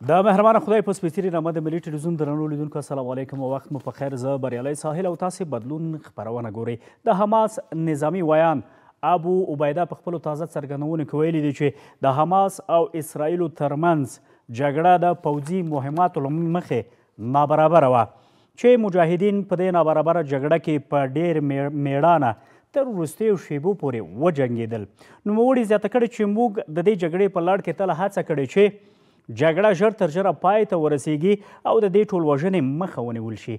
د مهربانه خدای په سپېڅلي نامه د ملي ټلویزیون درنو لیدونکو السلام علیکم او وخت مو په خیر. زه بریالی ساحل او تاسې بدلون خپرونه ګورئ. د حماس نظامي ویان ابو عبیده په خپلو تازه څرګندونو کې ویلي دي چې د حماس او اسرائیلو ترمنځ جګړه د پوځي مهماتو له مخې نابرابره وه چې مجاهدین په دې نابرابره جګړه کې په ډېر میړانه تر وروستیو شیبو پورې وجنګېدل. نوموړي زیاته کړې چې موږ د دې جګړې په لړ کې تل هڅه کړې چې جګړه ژر تر ژره پای ته ورسیږي او د دې ټولوژنې مخه ونیول شي.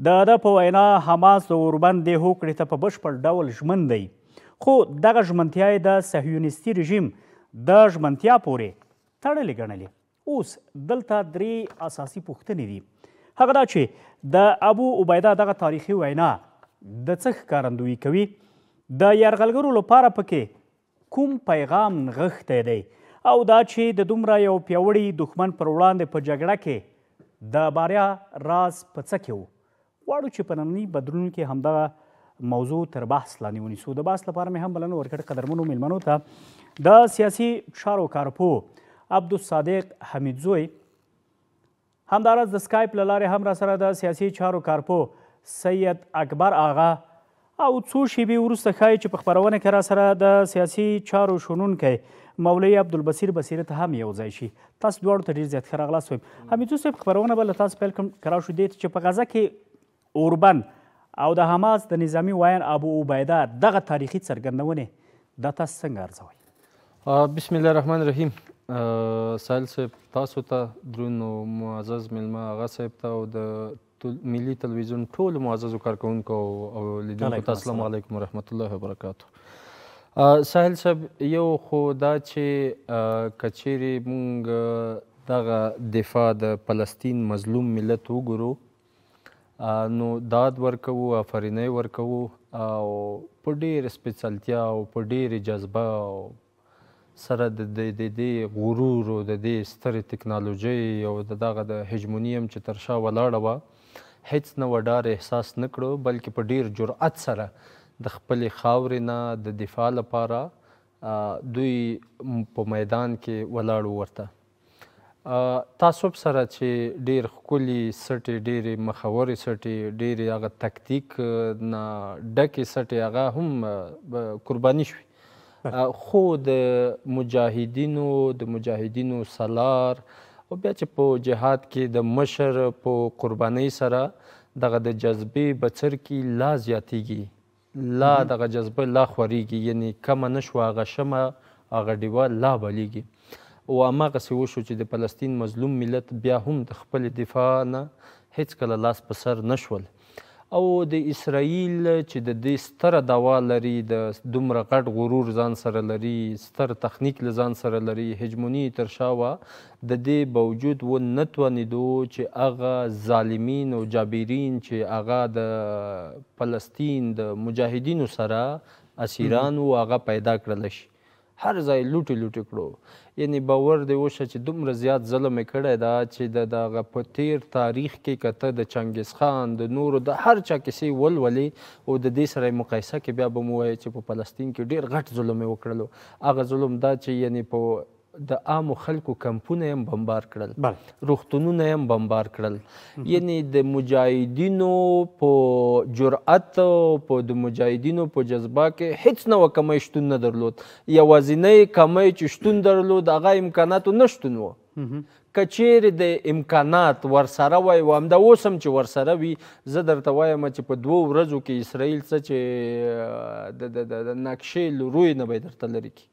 د ده په وینا حماس د اوربند دې هوکړې ته په بشپړ ډول ژمن دی، خو دغه ژمنتیا یې د صهیونیستي رژیم د ژمنتیا پورې تړلې ګڼلې. اوس دلته درې اساسي پوښتنې دي. هغه دا چې د ابو عبیده دغه تاریخي وینا د څه ښکارندویي کوي؟ د یرغلګرو لپاره پکې کوم پیغام نغښتی دی؟ او دا چې د دومره یو پیاوړي دښمن پر وړاندې په جګړه کې د بریا راز په څه کې و؟ غواړو چې په ننني بدلون کې همدغه موضوع تر بحث لاندې ونیسو. د بحث لپاره مې هم بلنه ورکړې قدرمنو میلمنو ته د سیاسي چارو کارپوه عبدالصادق حمیدزوی، همداراز د سکایپ له لارې هم راسره د سیاسي چارو کارپوه سید اکبر آغا او څو شیبې وروسته ښایي چې په خپرونه کې راسره د سیاسي چارو شنونکی مولوي عبدالبصیر بصیرت هم یو ځای شي. تاسو دواړو ته ډېر زیات ښه راغلاست وایم. حمیدزو صاحب، خپرونه به له تاسو پیل کړم که راشو دې ته چې په غزه کې اوربند او د حماس د نظامي ویان ابو عبیده دغه تاریخي څرګندونې دا تاسو څنګه ارزوئ؟ بسم الله الرحمن الرحیم. ساحل صاحب، تاسو ته درون او معزز میلمه آغا صاحب ته او د ملي تلویزیون ټولو معززو کارکوونکو او لیدونکو ته السلام علیکم ورحمت الله وبرکاتو. ساحل صاحب، یو خو دا چې که چیرې موږ دغه دفاع د فلسطین مظلوم ملت وګورو نو داد ورکوو، افرینۍ ورکوو او په ډېر سپېڅلتیا او په ډېرې جذبه او سره د دې غرور او د دې سترې ټکنالوژۍ او د دغه د هجموني هم چې تر شا ولاړه وه، هېڅ نه وډار احساس نه کړو، بلکې په ډېر جرأت سره د خپلې خاورې نه د دفاع لپاره دوی په میدان کې ولاړ ورته. تعصب سره چې ډېر ښکلي سټې، ډېرې مخورې سټې، ډېرې هغه تکتیک نه ډکې سټې هغه هم قرباني شوي، خو د مجاهدینو سالار او بیا چې په جهاد کې د مشر په قربانۍ سره دغه د جذبې بڅر کې لا زیاتیږي، لا دغه جذبه لا خورېږي، یعنی کمه نه شوه هغه شمه، هغه ډیوه لا بلیږي. او هماغسې وشو چې د فلسطین مظلوم ملت بیا هم د خپلې دفاع نه هېڅکله لاس په سر نه شول. او د اسرائیل چې د دې ستره دوا لري، د دومره غټ غرور ځان سره لري، ستر تخنیک له ځان سره لري، هجموني تر شا وه، د دې باوجود ونه توانېدو چې هغه ظالمین او جابرین چې هغه د فلسطین د مجاهدینو سره اسیران وو هغه پیدا کړلی شي. هر ځای لوټې لوټې کړو. یعنې باور دې وشه چې دومره زیات ظلم یې کړی ده چې د دغه په تیر تاریخ کې که ته د چنګیز خان د نورو د هر چا کیسې ولولې او د دې سره یې مقایسه کې بیا به مو ووایې چې په فلسطین کې ډېر غټ ظلم یې وکړلو. هغه ظلم دا چې یعنې په د عامو خلکو کمپونه یې هم بمبار کړل، روغتونونه یې هم بمبار کړل. یعنې د مجاهدینو په جرأت او د مجاهدینو په جذبه کې هېڅ نوع کمی شتون نه درلود. یوازینی کمی چې شتون درلود هغه امکاناتو نه شتون و. که چیرې د امکانات ورسره وای او همدا اوس هم چې ورسره وي، زه درته وایم چې په 2 ورځو کې اسرائیل څه چې د نقشې له روی نه به یې درته لرې کړي،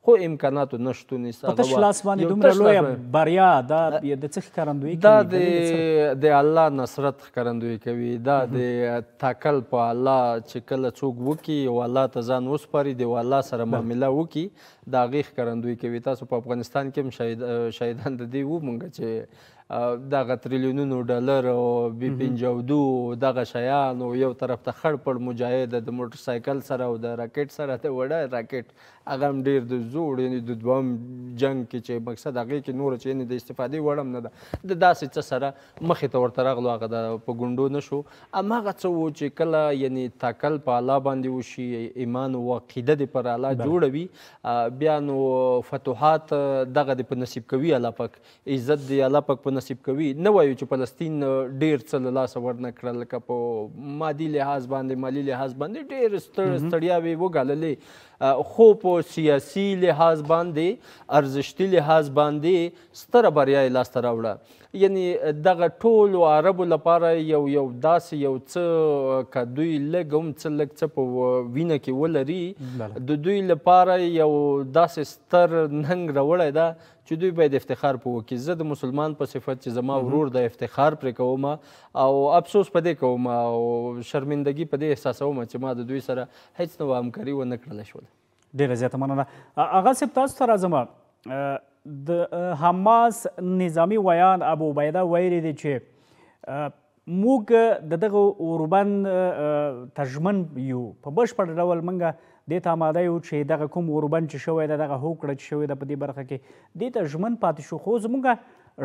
خو امکاناتو نشتون یې په تش لاس باندې دومره لویه بریا دا د څه ښکارندویي کوي؟ دا د الله نصرت ښکارندویي کوي، دا د تکل په الله چې کله څوک وکړي او الله ته ځان وسپاري، د الله سره معامله وکړي، د هغې ښکارندویي کوي. تاسو په افغانستان کې هم شاهدان د دې وو مونږ چې دغه تریلیونونو ډالر او B-52 دغه شیان او یو طرف ته خړ پړ مجاهد د موټر سایکل سره او د راکټ سره د وړه راکټ هغه هم ډېر د زوړ یعنې د دوهم جنګ کې چې مقصد هغې کې نوره چې یعنې د استفادې وړ هم نه ده د داسې څه سره مخې ته ورته راغلو هغه د په ګونډو نه شو هماغه څه و چې کله یعنې تاکل په الله باندې وشي ایمان او عقیده دې پر الله جوړه وي بیا نو فتوحات دغه دې په نصیب کوي الله پاک عزت دې الله پاک په نصیب کوي نه وایو چې فلسطین ډېر څه له لاسه ورنه کړل لکه په مادي لحاظ باندې مالي لحاظ باندې ډېر ستړیاوې وګاللې خو په سیاسي لحاظ باندې ارزښتي لحاظ باندې ستره بریا یې لاسته راوړه یعنې دغه ټولو عربو لپاره یو داسې یو څه که دوی لږ هم څه لږ څه په وینه کې ولري د دوی لپاره یو داسې ستر ننګ راوړی ده چې دوی باید افتخار په وکړي زه د مسلمان په صفت چې زما ورور د افتخار پرې کوم او افسوس په دې کوم او شرمندګي په دې احساسوم چې ما د دوی سره هیڅ نوع همکاري ونه کړله شوله ډېره زیاته مننه آغا صاحب تاسو ته راځم د حماس نظامي ویان ابو عبیده ویلي دی چې موږ د دغه اوربند ته ژمن یو په بشپړ ډول موږ دې ته آماده یو چې دغه کوم اوربند چې شوی ده دغه هوکړه چې شوې ده په دې برخه کې دې ته ژمن پاتې شو خو زموږ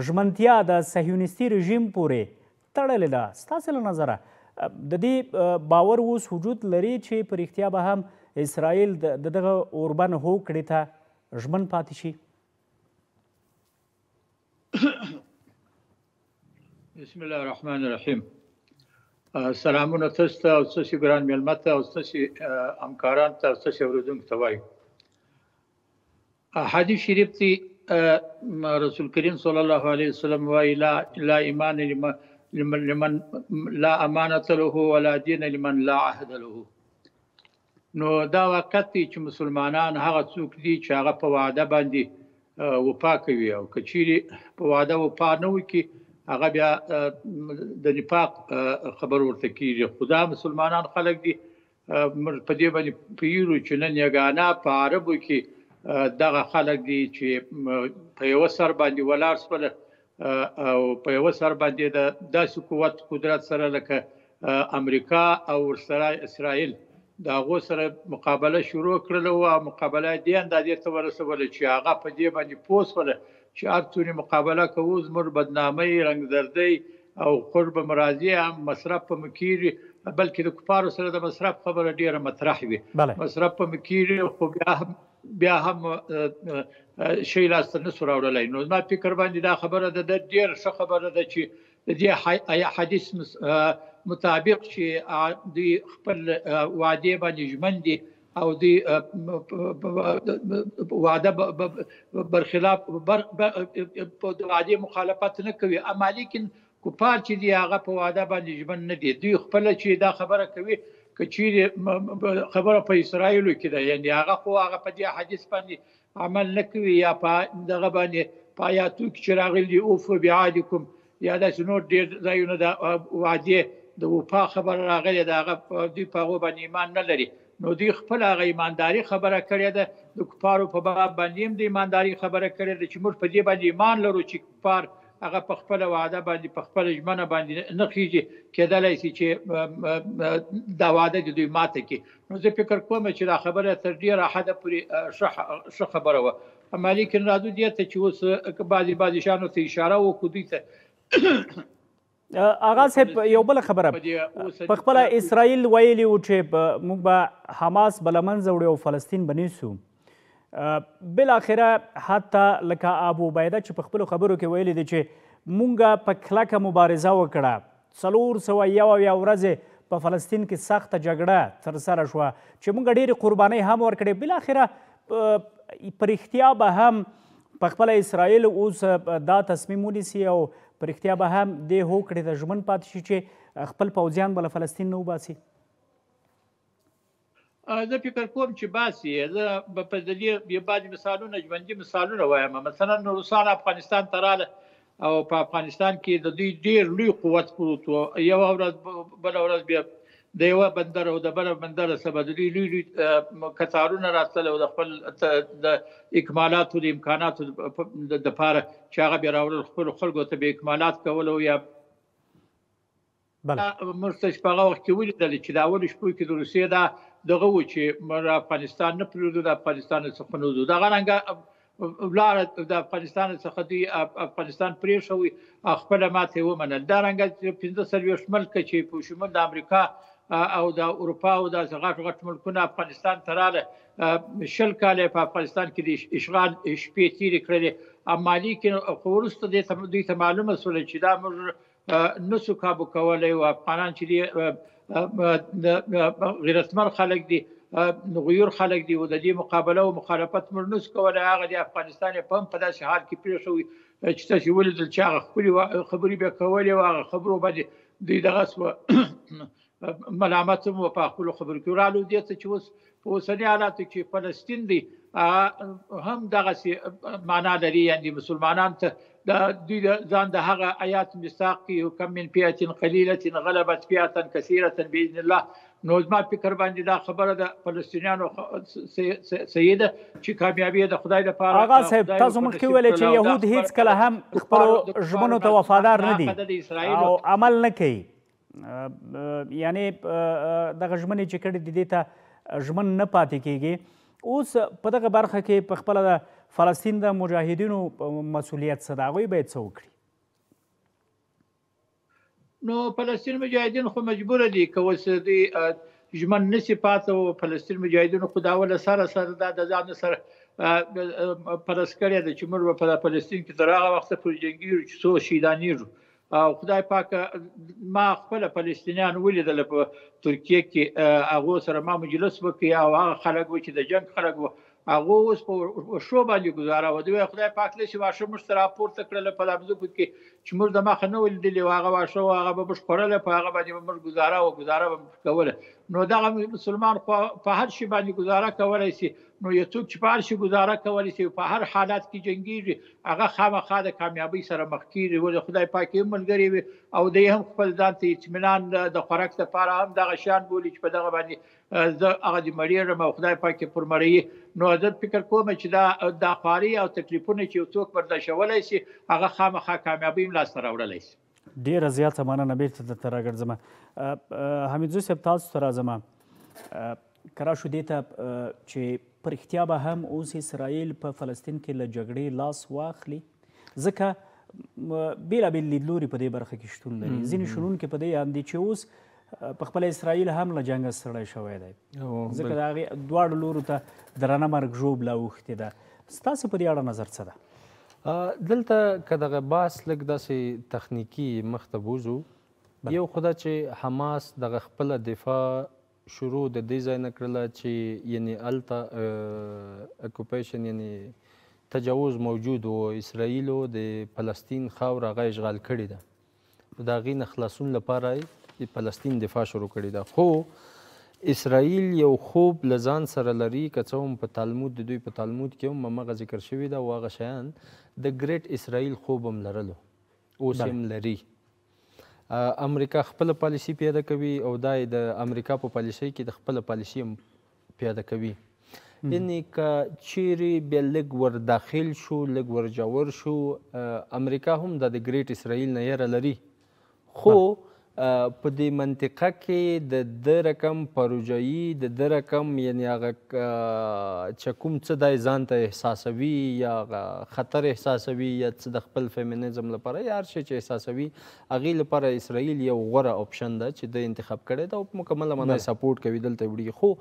ژمنتیا د صهیونیستي رژیم پورې تړلې ده ستاسې له نظره د دې باور اوس وجود لري چې په رښتیا به هم اسرائیل د دغه اوربند هوکړې ته ژمن پاتې شي بسم الله الرحمن الرحیم سلامونه تاسو ته او ستاسو ګران میلمه ته او ستاسو همکاران ته او ستاسو اورېدونکو ته وایو حدیث شریف دی رسول کریم صلی الله علیه وسلم وایي لا ایمان لمن لا امانت له ولا دین لمن لا عهد له نو دا واقعیت دی چې مسلمانان هغه څوک دي چې هغه په وعده باندې وفا کوي او که چیرې په وعده وفا نه وکړي هغه بیا د نفاق خبر ورته کېږي خو دا مسلمانان خلک دي په دې باندې پوهېږو چې نن یګانه په عربو کې دغه خلک دي چې په یوه سر باندې ولاړ شول او په یوه سر باندې د داسې قوت قدرت سره لکه امریکا او ورسره اسرائیل د هغو سره مقابله شروع کړله او مقابله دې اندازې ته ورسوله چې هغه په دې باندې پوه شوله چې هر څومره مقابله کوو زموږ بدنامۍ رنګزردۍ او قرب مرازي هم مصرف په مکیږي بلکې د کفارو سره د مصرف خبره ډیره مطرح وي مصرف په مکیږي خو بیا هم شی لاسته نسو راوړلی نو زما فکر باندې دا خبره ده ډېره ښه خبره ده چې د دې حدیث مطابق چې دوی خپل وعدې باندې ژمن دي او دوی وعده برخلاف د وعدې مخالفت نه کوي اما لیکن کفار چې دي هغه په وعده باندې ژمن نه دي دوی خپله چې دا خبره کوي که چیرې خبره په اسرائیلو کې ده یعنې هغه خو هغه په دې حدیث باندې عمل نه کوي یا په دغه باندې په آیاتو کې چې راغلي اوفو بعهدکم یا داسې نور ډېر ځایونه د وعدې د وفا خبره راغلې ده هغه دوی په هغو باندې ایمان نه لري نو دوی خپل هغه ایمانداري خبره کړې ده د کفارو په باب باندې هم د ایمانداري خبره کړې ده چې موږ په دې باندې ایمان لرو چې کفار هغه په خپله وعده باندې په خپله ژمنه باندې نه خیږي کېدلی شي چې دا وعده د دوی ماته کړي نو زه فکر کوم چې دا خبره تر ډېره حده پورې ښه خبره وه اما لیکن راځو دې ته چې اوس بعضې شیانو ته اشاره وکړو دوی ته آغا صاحب یو بله خبره په خپله اسرائیل ویلي و چې موږ به حماس به له منځه وړو او فلسطین به نیسو بالاخره حتی لکه ابو عبیده چې په خپلو خبرو کې ویلي دي چې موږ په کلکه مبارزه وکړه 401 ورځې په فلسطین کې سخته جګړه ترسره شوه چې موږ ډېرې قربانۍ هم ورکړې بالاخره په رښتیا به هم په خپله اسرائیل اوس دا تصمیم ونیسي او په رښتیا به هم دې هوکړې ته ژمن پاتې شي چې خپل پوځیان به له فلسطین نه وباسي زه فکر کوم چې باسي زه به په دې بعضې مثالونه ژوندي مثالونه وایم مثلا روسان افغانستان ته راله او په افغانستان کې د دوی ډېر لوی قوت پروت و یوه ورځ بله ورځ بیا د یوه بندر او د بله بندر څخه د دوی لوی کتارونه راتلل او د خپل د اکمالاتو د امکاناتو دپاره چې هغه بیا راوړل خپلو خلکو ته به اکمالات کول او یا موږ ته چې په هغه وخت کې ولیدل چې د اولو شپو کې د روسیې دا دغه و چې موږ افغانستان نه پرېږدو د افغانستان څخه نه وځو دغه رنګه ولاړه د افغانستان څخه دوی افغانستان پرېښوي او خپله ماتې ومنل دا رنګه 45 ملکه چې په شمول د امریکا او د اروپا او د غټ غټ ملکونه افغانستان ته راغله 20 کاله په افغانستان کې د اشغال شپې تېرې کړلې اما لیکن خو وروسته دوی ته معلومه شوله چې دا موږ نسو کابو کولی او افغانان چې دي غیرتمن خلک دي غیور خلک دي او د دې مقابله او مخالفت موږ نسو کولی هغه د افغانستان په هم په داسې حال کې پرېښوي چې تاسې ولیدل چې هغه خپلې خبرې بیا کولې او هغه خبرو باندې دوی دغه سوه ملامت هم په خپلو خبرو کې ورالو دې ته چې اوس په اوسني حالاتو کې فلسطین دی هم دغسې معنا لري یعنې مسلمانان ته دوی ځان د هغه آیات مصداق کې کم من فئة قلیلة غلبت فئة کثیرة باذن الله نو زما فکر باندې دا خبره د فلسطینیانو صحیح ده چې کامیابي د خدای لپاره آغا صاحب تاسو مخکې ویلې چې یهود هیڅکله هم خپلو ژمنو ته وفادار نه دي او عمل نه کوي یعنې دغه ژمنې چې کړي دي دې ته ژمن نه پاتې کیږي اوس په دغه برخه کې په خپله د فلسطین د مجاهدینو مسؤلیت څه ده هغوی باید څه وکړي نو فلسطین مجاهدین خو مجبوره دي که اوس دوی ژمن نسي پاته او فلسطین مجاهدینو خو دا اوله سره دا د ځان سره پرس کړې ده چې موږ به په فلسطین کې تر هغه وخته پورې جنګېږو چې څو شهیدانېږو او خدای پاک ما خپله فلسطینیان ولیدل په ترکیه کې هغو سره ما مجلس وکړي او هغه خلک و چې د جنګ خلک و هغه اوس په شو باندې ګزاره و دوی خدای پاک داسې واښه موږ ته راپورته کړله په دا ځمکو کې چې موږ د مخه نه ولیدلې و هغه واښه و هغه به موږ خوړله په هغه باندې به موږ ګزاره به کوله نو دغه مسلمان خو په هر شي باندې ګزاره کولی شي نو یو څوک چې په هر شي ګزاره کولی شي په هر حالات کې جنګېږي هغه خامخا د کامیابۍ سره مخ کېږي ولې خدای پاک یې ملګری وي او دی هم خپل ځان ته اطمینان د خوراک لپاره هم دغه شیان بولي چې په دغه باندې زه هغه د مړېږم او خدای پاک یې پر مړوي نو زه فکر کوم چې دا خواري او تکلیفونه چې یو څوک برداشتولی شي هغه خامخا کامیابۍ هم لاسته راوړلی شي ډېره زیاته مننه بېرته درته راګرځم حمیدزو صاحب تاسو ته راځم که راشو دې ته چې په رښتیا به هم اوس اسرائیل په فلسطین کې له جګړې لاس واخلي ځکه بېلابېل لیدلوري په دې برخه کې شتون لري ځینې شنونکي په دې اند دي چې اوس پخپله اسرائیل هم له جنګه ستړی شوی دی ځکه د هغې دواړو لورو ته درنه مرګ ژوبله اوښتې ده ستاسې په دې اړه نظر څه ده دلته که دغه بحث لږ داسې تخنیکي مخته بوځو یو خو دا چې حماس دغه خپله دفاع شروع د دې ځای نه کړله چې یعنې هلته اکوپیشن یعنې تجاوز موجود و اسرائیلو د فلسطین خاوره هغه اشغال کړې ده د هغې نه خلاصون لپاره یې فلسطین دفاع شروع کړې ده خو اسرائیل یو خوب له ځان سره لري که څه هم په تالمود د دوی په تالمود کې هم همغه ذکر شوي ده او هغه شیان د ګریټ اسرائیل خوب هم لرلو اوس هم لري امریکا خپله پالیسي پیاده کوي او دا د امریکا په پالیسۍ کې د خپله پالیسي هم پیاده کوي یعنې که چیرې بیا لږ ور داخل شو لږ ور جوړ شو امریکا هم د ګریټ اسرائیل نه یره لري خو په دې منطقه کې د ده رقم پروژایي د ده رقم یعنې هغه چې کوم څه دی ځان ته احساسوي یا خطر احساسوي یا څه د خپل فیمینزم لپاره یا هر شی چې احساسوي هغې لپاره اسرائیل یو غوره اپشن ده چې د انتخاب کړی ده او په مکمله معنا سپورټ کوي دلته وړي خو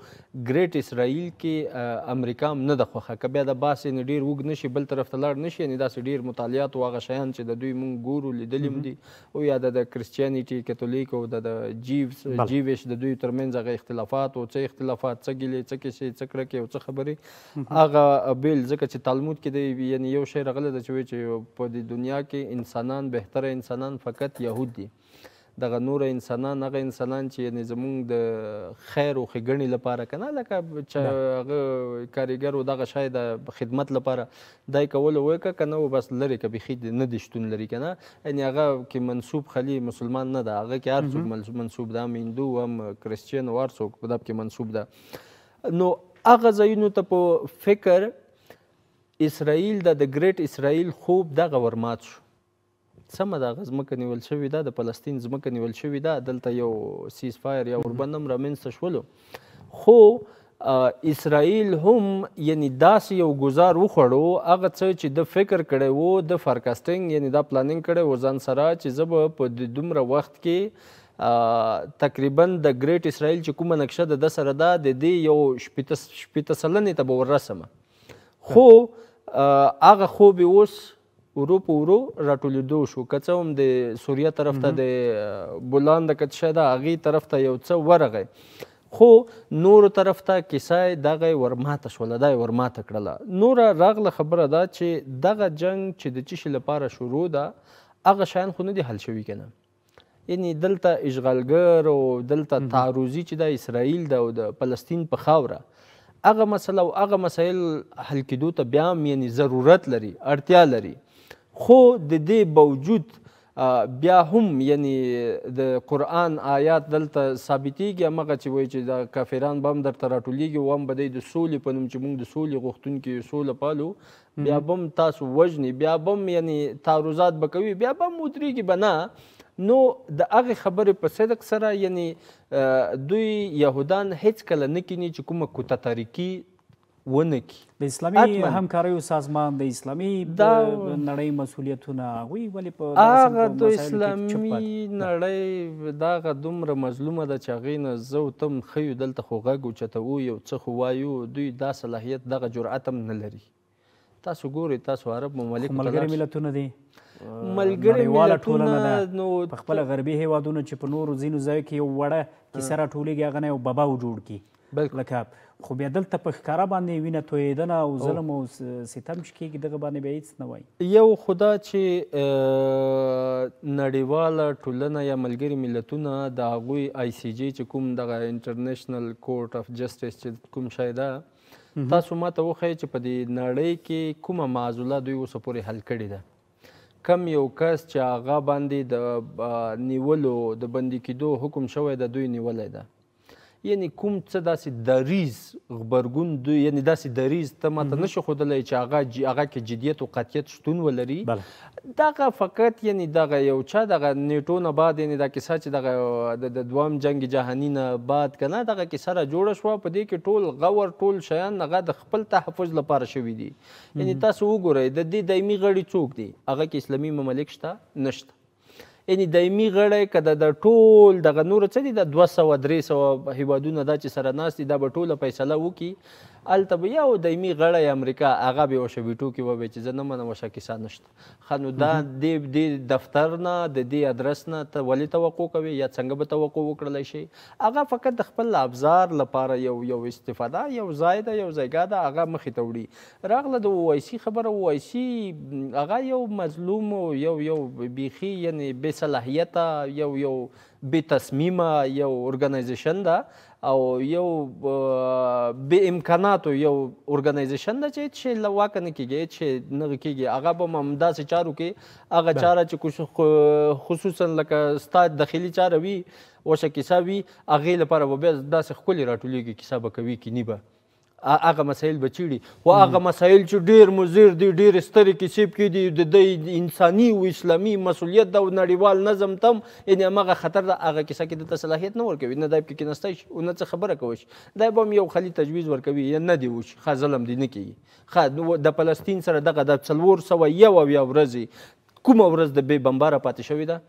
ګریټ اسرائیل کې امریکا هم نه ده خوښه که بیا د بحث یې ډېر اوږد نه شي بل طرف ته لاړ نه شي یعنې داسې ډېر مطالعات او هغه شیان چې د دوی مونږ ګورو لیدلي هم دي او یا د کرسچیانیټي کاتولیک او د جیوش د دوی ترمنځ هغه اختلافات او څه اختلافات څه ګیلې څه کیسې څه کرکې او څه خبرې هغه بیل ځکه چې تالمود کې دی یعنې یو شی راغلی ده چې وایي چې په دې دنیا کې انسانان بهتره انسانان فقط یهود دي دغه نور انسانان هغه انسانان چې یعنې زمونږ د خیر او ښېګڼې لپاره که نه لکه چې هغه کاریګر و دغه شی د خدمت لپاره دا یې کولو وکړه که نه و بس لرې که بیخي نه دي شتون لري که نه یعنې هغه کې منصوب خالي مسلمان نه ده هغه کې هر څوک منصوب ده هم هندو هم کرسچین او هر څوک په دا پکې منصوب ده نو هغه ځایونو ته په فکر اسرائیل د ګریټ اسرائیل خوب دغه ورمات شو سمه ده هغه ځمکه نیول شوې ده د فلسطین ځمکه نیول شوې ده دلته یو سیز فایر یا اوربند هم رامنځته شولو خو اسرائیل هم یعنی داسې یو ګزار وخوړو هغه څه چې د فکر کړی و د فارکاسټینګ یعنی دا پلانینګ کړی و ځان سره چې زه به په دومره وخت کې تقریبا د ګریټ اسرائیل چې کومه نقشه ده د سره ده د دې یو شپېته سلنې ته به ورسمه خو هغه خوب یې اوس ورو په ورو راټولېدو شو که څه هم د سوریه طرف ته د بولان د کتشه ده هغې طرف ته یو څه ورغی خو نورو طرف ته کیسه یې دغه یې ورماته شوله دا یې ورماته کړله نوره راغله خبره ده چې دغه جنګ چې د څه شي لپاره شروع ده هغه شیان خو نه دي حل شوي که نه یعنې دلته اشغالګر او دلته تعرضي چې دا اسرائیل ده او د فلسطین په خاوره هغه مسله او هغه مسایل حل کېدو ته بیا هم یعنې ضرورت لري اړتیا لري خو د دې باوجود بیا هم یعنې د قرآن آیات دلته ثابتېږي همغه چې وایي چې د کافران به هم درته راټولېږي او هم به دی د سولې په نوم چې موږ د سولې غوښتونکي سوله پالو بیا به هم تاسو وژني بیا به هم یعنې تعرضات به کوي بیا به هم ودرېږي به نه نو د هغې خبرې په صدق سره یعنې دوی یهودان هیڅکله نه کیني چې کومه کوته تاریکي ونه کړي د اسلامي همکاریو سازمان د اسلامي نړۍ مسؤلیتونه هغوی ولې په هغه د اسلامي نړۍ دغه دومره مظلومه ده چې هغې نه زه او ته هم ښیو دلته خو غږ اوچتوو یو څه خو وایو دوی دا صلاحیت دغه جرأت هم نه لري تاسو ګورئ تاسو عرب ممالکو ملګري ملتونه دي ملګري ملتونه نو په خپله غربي هیوادونو چې په نورو ځینو ځایو کې یو وړه کیسه راټولېږي هغه نه یو بباو جوړ کړي لکه خو بیا دلته په ښکاره باندې وینه تویېدنه او ظلم او ستم چې کېږي دغه باندې بیا هېڅ نه وایي یو خو دا چې نړیواله ټولنه یا ملګري ملتونه د هغوی آی سی جی چې کوم دغه انټرنیشنل کورټ اف جسټس چې کوم شی ده تاسو ما ته وښیئ چې په دې نړۍ کې کومه معضله دوی اوسه پورې حل کړې ده کم یو کس چې هغه باندې د نیولو د بندي کېدو حکم شوی ده دوی نیولی ده یعنی کوم څه داسې دریز غبرګون دوی یعنی داسې دریز ته ماته نشي ښودلی چې هغه کې جدیت او قطعیت شتون ولري دغه فقط یعنی دغه یو چا دغه نیټو نه بعد یعنی دا کیسه چې دغه د دویم جنګ جهاني نه بعد که نه دغه کیسه را جوړه شوه په دې کې ټول غور ټول شیان هغه د خپل تحفظ لپاره شوي دي یعنی تاسو وګورئ د دې دایمي غړي څوک دي هغه کې اسلامي ممالک شته نشته یعنی دایمي غړی که د ټول دغه نور څه دي د 200-300 هیوادونه دا چې سره ناست دي دا به ټوله فیصله وکړي هلته به یو دایمي غړی امریکا هغه به یوه شبیټو کې وبی چې زه نه منم وشه کیسه نشته ښه نو دا دې دفتر نه د دې ادرس نه ته ولې توقع کوې یا څنګه به توقع وکړلی شي هغه فقط د خپل ابزار لپاره یو استفاده یو ځای ده یو ځایګاه ده هغه مخې ته وړي راغله د اوایسي خبره اوایسي هغه یو مظلوم او یو بیخي یعنې بې صلاحیته یو بې تصمیمه یو ارګنایزیشن ده او یو بې امکاناتو یو ارګنایزیشن ده چې هېڅ شی له واکه نه کېږي هېڅ شی نه کېږي هغه به هم همداسې چارو کې هغه چاره چې خصوصا لکه ستا داخلي چاره وي وشه کیسه وي هغې لپاره به بیا داسې ښکلې راټولېږي کیسه به کوي کیني به هغه مسایل به چیړي خو هغه مسایل چې ډېر مضر دي ډېرې سترې کیسې پکې دي د دی انساني او اسلامي مسؤلیت ده او نړیوال نظم ته هم یعنې همغه خطر ده هغه کیسه کې دته صلاحیت نه ورکوي نه دی پکې کېنستی شي او نه څه خبره کوی شي دی به هم یو خلي تجویز ورکوي یا نه دې وشي ښه ظلم دې نه کېږي ښه د فلسطین سره دغه د 401 ورځې کومه ورځ د بې بمباره پاتې شوې ده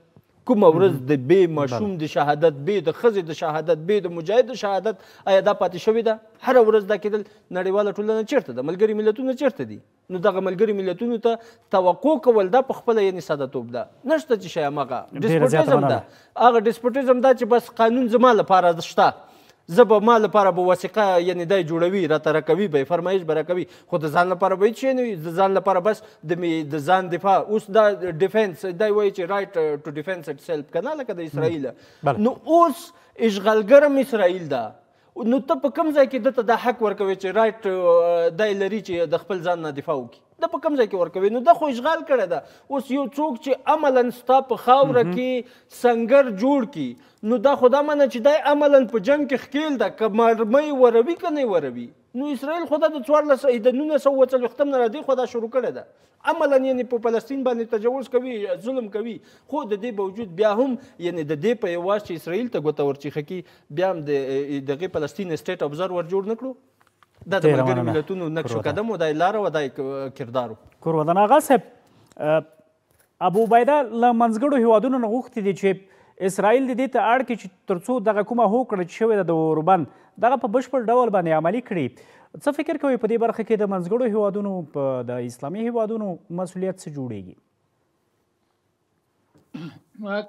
کومه ورځ د بې ماشوم د شهادت بې د ښځې د شهادت بې د مجاهد د شهادت آیا دا پاتې شوې ده هره ورځ دا کېدل نړیواله ټولنه چېرته ده ملګري ملتونه چېرته دي نو دغه ملګري ملتونو ته توقع کول دا په خپله یعنې سادهتوب ده نشته چې شی همغه ډسپوټیزم ده هغه ډسپوټیزم ده چې بس قانون زما لپاره شته زه به ما لپاره به وثیقه یعنې دی جوړوي راته راکوي به فرمایش به راکوي خو د ځان لپاره به هېڅ شی نه وي د ځان لپاره بس د ځان دفاع اوس دا ډیفنس دی وایي چې رایټ ټو ډیفنس اټ سیلف که نه لکه د اسرائیل نو اوس اشغالګر هم اسرائیل ده نو ته په کوم ځای کې دته دا حق ورکوي چې رایټ دی لري چې د خپل ځان نه دفاع وکړي دا په کوم ځای کې ورکوي نو دا خو اشغال کړی ده اوس یو څوک چې عملا ستا په خاوره کې سنګر جوړ کړي نو دا خو دا منه چې دی عملا په جنګ کې ښکیل ده که مرمۍ وروي که نه وروي نو اسرائیل خو دا د 1940 نه راځي خو دا شروع کړی ده عملا یعنې په فلسطین باندې تجاوز کوي ظلم کوي خو د دې باوجود بیا هم یعنې د دې په یواز چې اسرائیل ته ګوته ورچیخه کړي بیا هم د دغې فلسطین سټیټ ابزرور جوړ نه کړو دا د ملګرو ملتونو نقش و قدم و دا لاره و دا کردار کورودن آغا صاحب ابو عبیده له منځګړو هیوادونو نه غوښتي دي چې اسرائیل د دې ته اړ کړي چې تر څو دغه کومه هوکړه چې شوې ده د اوربند دغه په بشپړ ډول باندې عملي کړي څه فکر کوئ په دې برخه کې د منځګړو هیوادونو په د اسلامي هیوادونو مسؤلیت څه جوړیږي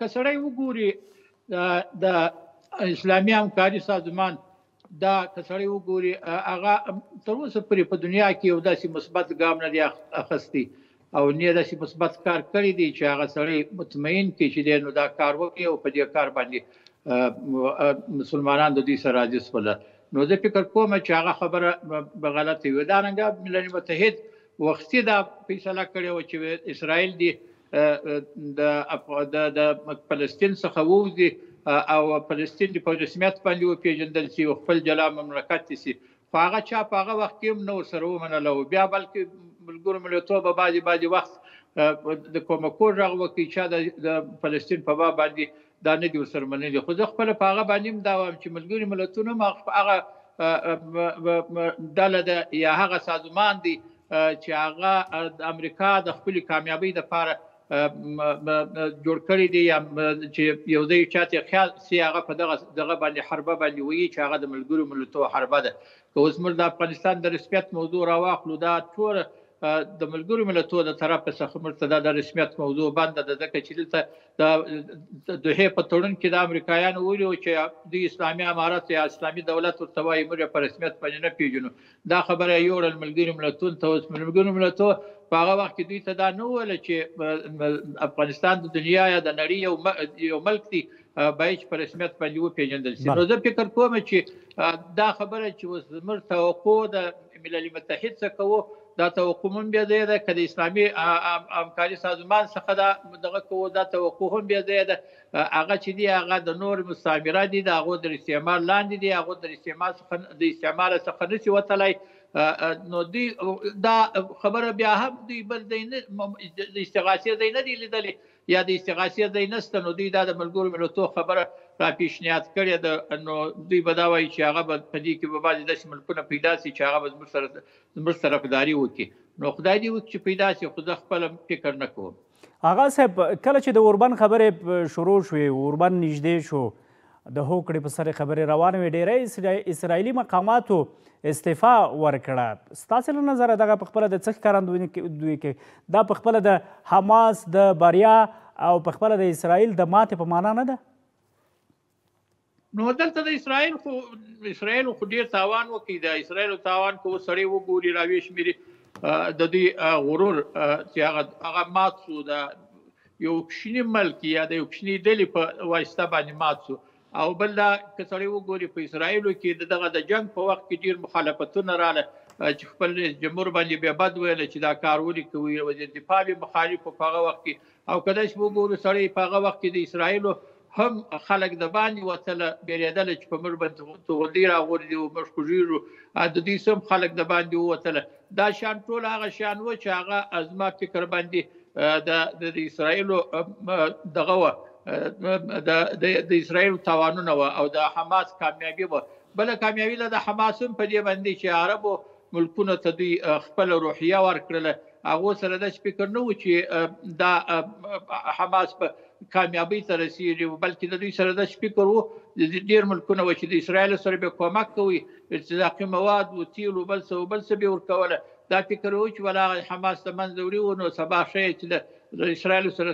که سړی وګوري د اسلامي همکاري سازمان دا که سړی وګوري هغه تر اوسه پورې په دنیا کې یو داسې مثبت ګام نه دی اخیستی او نه داسې مثبت کار کړی دی چې هغه سړی مطمئن کړي چې دی نو دا کار وکړي او په دې کار باندې مسلمانان د دوی سره راضي شول نو زه فکر کوم چې هغه خبره به غلطه وي دارنګه ملل متحد وختي دا فیصله کړې وه چې اسرائیل دی د فلسطین څخه ووځي او فلسطین په رسمیت باندې وپېژندل شي او خپل جلا مملکت شي خو هغه چا په هغه وخت کې هم نه ورسره ومنله او بیا بلکې ملګرو ملتونو به بعضې وخت د کومکور غږ وکړي چا د فلسطین په باب باندې دا نه دي ورسره منلي خو زه خپله په هغه باندې هم دا وایم چې ملګري ملتونه هم هغه ډله ده یا هغه سازمان دی چې هغه د امریکا د خپلې کامیابۍ دپاره جوړ کړی دی یا چې یو ځای چاته خیال سي هغه په دغه باندې حربه باندې وایي چې هغه د ملګرو ملتونو حربه ده که اوس موږ د افغانستان د رسمیت موضوع راواخلو دا ټول د ملګرو ملتونو د طرفه څخه موږ ته د رسمیت موضوع بنده ده ځکه چې دلته د دوحې په تړون کې د امریکایانو ویلي چې د اسلامي امارت یا اسلامي دولت ورته وایي موږ په رسمیت باندې نه پیژنو دا خبره یوړل ملګرو ملتونو ته اوس ملګرو ملتونو په هغه وخت کې دوی ته دا نه وویله چې افغانستان د دنیا یا د نړۍ یو ملک دی باید چې په رسمیت باندې وپېژندل شي نو زه فکر کوم چې دا خبره چې اوس زموږ توقع د ملل متحد څخه کوو دا توقع هم بیا ځای ده که د اسلامي همکاري سازمان څخه دغه کوو دا توقع هم بیا ځای ده هغه چې دی هغه د نور مستعمره دي د هغو د استعمار لاندې دي هغو د استعمار څخه نشي وتلی نو دوی دا خبره بیا هم دوی بل ځای نه د استغاثې ځای نه دی لیدلی یا د استغاثې ځای نشته نو دوی دا د ملګرو ملتونو خبره را پیشنهاد کړې ده نو دوی به دا وایي چې هغه به په دې کې به بعضې داسې ملکونه پیدا شي چې هغه به زموږ طرفداري وکړي نو خدای دې وکړي چې پیدا شي خو زه خپله فکر نه کوم آغا صاحب کله چې د اوربند خبرې شروع شوې اوربند نږدې شو د هوکړې په سر خبرې روانې وې ډېری اسرائیلي مقاماتو استعفا ورکړه ستاسې له نظره دغه په خپله د څه ښکارندویي کې دا په خپله د حماس د بریا او په خپله د اسرائیل د ماتې په معنا نه ده نو دلته د اسرائیل خو ډېر تاوان وکړي د اسرائیلو تاوان که اوس سړی وګوري راویشمېري د دوی غرور چې هغه مات شو د یو کوچني ملک یا د یو کوچني ډلې په واسطه باندې مات شو او بل دا که سړی وګوري په اسرائیلو کې دغه د جنګ په وخت کې ډېر مخالفتونه راغله چې خپل جمهور باندې بیا بد ویله چې دا کار ولې کوي وزیر دفاع بې مخالف په هغه وخت کې او که داسې وګورو سړی په هغه وخت کې د اسرائیلو هم خلک د باندې وتله بیرېدله چې په موږ باندې توغندي راغورځي او موږ خوږېږو د دوی هم خلک د باندې ووتله دا شیان ټول هغه شیان و چې هغه زما فکر باندې د اسرائیلو دغه وه د اسرائیل تاوانونه وه او د حماس کامیابي وه بله کامیابي له د حماس هم په دې باندې چې عربو ملکونو ته دوی خپله روحیه ورکړله هغو سره داسې فکر نه و چې دا حماس په کامیابۍ ته رسېږي بلکې د دوی سره داسې فکر و ډېر ملکونه وه چې د اسرائیلو سره به کومک کوي ارتزاقي مواد و تیل و بل څه به ورکوله دا فکر و چې ولا حماس له منځه وړي و نو سبا ښیه چې د اسرائیل سره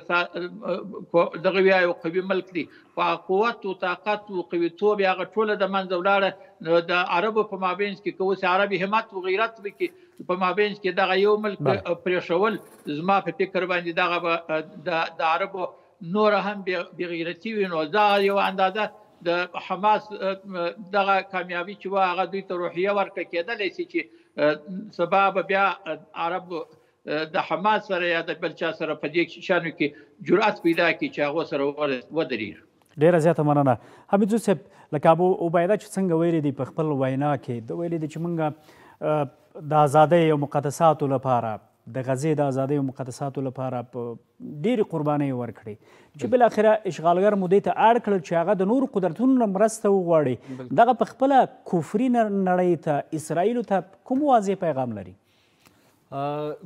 دغه بیا یو قوي ملک دی په قوت او طاقت او قویتوب هغه ټوله د منځه ولاړه نو د عربو په مابینځ کې که اوس عربي همت او غیرت وکړي په مابینځ کې دغه یو ملک پرېښول زما په فکر باندې دغه به د عربو نور هم بېغیرتي وي نو دا یو اندازه د حماس دغه کامیابي چې وه هغه دوی ته روحیه ورکړه کېدلی شي چې سبا به بیا عرب د حماس سره یا د بل چا سره په دې شانو کې جرأت پیدا کړي چې هغو سره ودرېږي. ډېره زیاته مننه. حمیدزو صاحب لکه ابو عبیده چې څنګه ویلي دي په خپل وینا کې د ویلي دي چې موږ د ازادۍ او مقدساتو لپاره د غزې د ازادۍ او مقدساتو لپاره په ډېرې قربانۍ ورکړې چې بالاخره اشغالګر مو دې ته اړ کړل چې هغه د نورو قدرتونو نه مرسته وغواړي. دغه په خپله کفري نړۍ ته اسرائیلو ته کوم واضح پیغام لري؟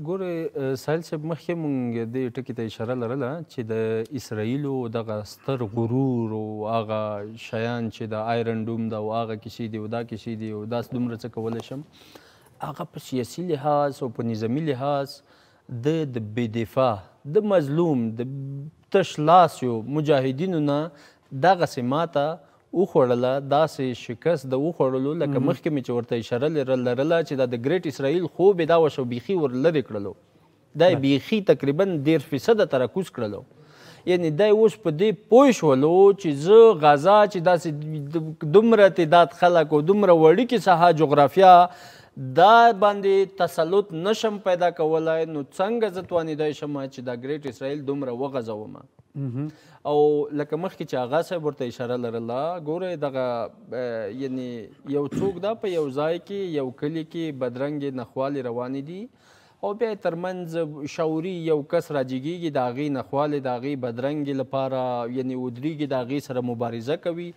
ګورې ساحل صاحب مخکې مونږ دې ټکي ته اشاره لرله چې د اسرائیلو دغه ستر غرور او هغه شیان چې د آیرن ډوم ده او هغه کیسې دي او دا کیسې دي او داسې دومره څه کولی شم هغه په سیاسي لحاظ او په نظامي لحاظ د بې دفاع د مظلوم د تش لاسیو مجاهدینو نه دغسې ماته وخوړله داسې شکست د وخوړلو لکه مخکې مې چې ورته اشاره لرله چې دا د ګریټ اسرائیل خوب یې دا وشو بیخي ور لرې کړلو دا یې بیخي تقریبا 10% ترکوز کړلو یعنی دا اوس په دې پوه شولو چې زه غزا چې داسې دومره تعداد خلک او دومره وړوکې ساحه جغرافیا دا باندې تسلط نشم پیدا کولی نو څنګه زه توانېدی شم چې دا ګریټ اسرائیل دومره وغځوم او لکه مخکې چې آغا صاحب ورته اشاره لرله ګورئ دغه یعنی یو څوک دا په یو ځای کې یو کلي کې بدرنګې نخوالې روانې دي او بیا یې ترمنځ شعوري یو کس راجګېږي د هغې نخوالې د هغې بدرنګې لپاره یعنی ودرېږي د هغې سره مبارزه کوي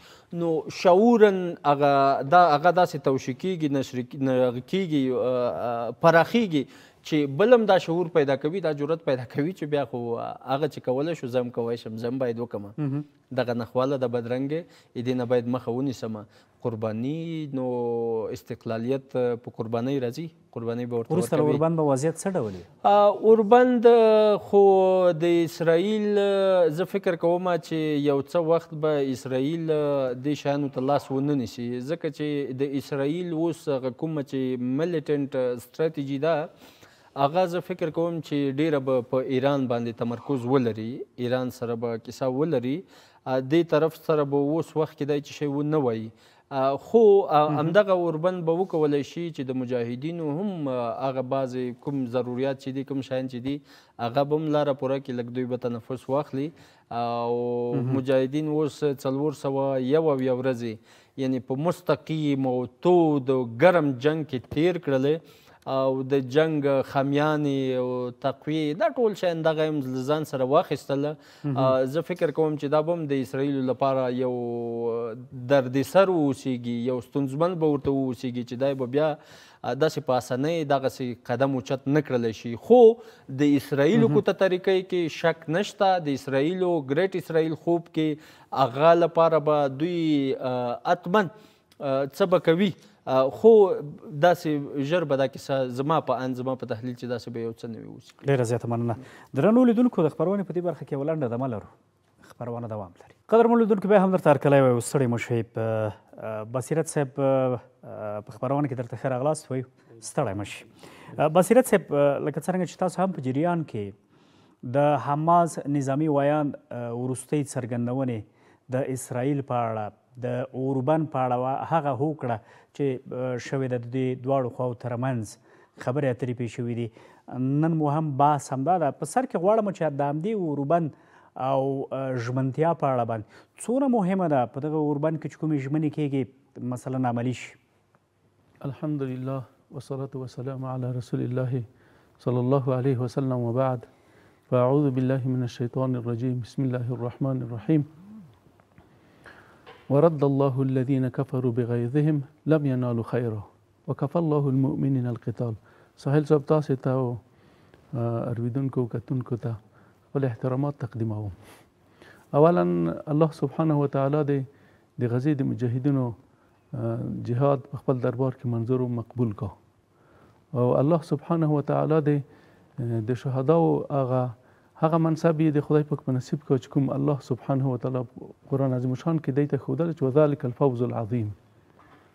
نو شعورا هغه داسې توشي کېږي کېږي پراخېږي چې بل هم دا شعور پیدا کوي دا جرأت پیدا کوي چې بیا خو هغه چې کولی شو زه هم کوی شم زه هم باید وکړم دغه نخواله د بدرنګې دې نه باید مخه ونیسم قرباني نو استقلالیت په قربانۍ راځي قربانۍ به ورته وروسته له اوربند به وضعیت څه ډول وي؟ اوربند خو د اسرائیل زه فکر کوم چې یو څه وخت به اسرائیل دې شیانو ته لاس ونه نیسي ځکه چې د اسرائیل اوس هغه کومه چې ملیټنټ ستراتیجي ده هغه زه فکر کوم چې ډیره به په ایران باندې تمرکز ولري ایران سره به کیسه ولري دې طرف سره به اوس وخت کې دی چې شی ونه وایي خو همدغه اوربند به وکولی شي چې د مجاهدینو هم هغه بعضې کوم ضروریات چې دي کوم شیان چې دي هغه به هم لاره پوره کړي لږ دوی به تنفس واخلي او مجاهدین اوس 401 ورځې یعنی په مستقیم او تود او ګرم جنگ کې تیر کړلی او د جنگ خمیانې او تقویې دا ټول شیان دغه هم له ځان سره واخیستله زه فکر کوم چې دا به هم د اسرائیلو لپاره یو دردسر واوسیږي یو ستونزمن به ورته واوسیږي چې دی به بیا داسې په اسانۍ دغسې قدم اوچت نه کړلی شي خو د اسرائیلو کوته طریقې کې شک نشته د اسرائیلو ګریټ اسرائیل خوب کې هغه لپاره به دوی حتما څه به کوي خو داسې ژر به دا کیسه زما په اند زما په تحلیل چې داسې به یو څه نوي اوسي. ډېره زیاته مننه. درنو لیدونکو د خپرونې په دې برخه کې یوه لنډه دمه لرو خپرونه دوام لري. قدرمن لیدونکو بیا هم درته هرکلی وایو ستړی مه شئ. بصیرت صاحب په خپرونه کې درته ښه راغلاست وایو ستړی مه شئ. بصیرت صاحب لکه څرنګه چې تاسو هم په جریان کې د حماس نظامي ویان وروستۍ څرګندونې د اسرائیل په اړه د اوربند په اړه هغه هوکړه چې شوې ده د دې دواړو خواو ترمنځ خبرې اترې پېښ شوي دي نن مو هم بحث همدا ده په سر کې غواړم چې د همدې اوربند او ژمنتیا په اړه باندې څومره مهمه ده په دغه اوربند کې چې کومې ژمنې کېږي مثلا عملي شي. الحمدلله والصلاة والسلام على رسول الله صلى الله عليه وسلم وبعد فأعوذ بالله من الشيطان الرجيم بسم الله الرحمن الرحيم ورد الله الذين كفروا بغيظهم لم ينالوا خيرا وكفى الله المؤمنين القتال. ساحل صاحب تاسو ته او ارویدونکو کتونکو ته خپل احترامات تقدیموم. اولا الله سبحانه وتعالی د غزې د مجاهدینو جهاد په خپل دربار کې منظور او مقبول کا او الله سبحانه وتعالی د شهداو هغه هغه منصب یې د خدای پاک په نصیب کړ چې کوم الله سبحانه وتعالی قرآن عظیم شان کې دی ته ښودلی چې وذلک الفوز العظیم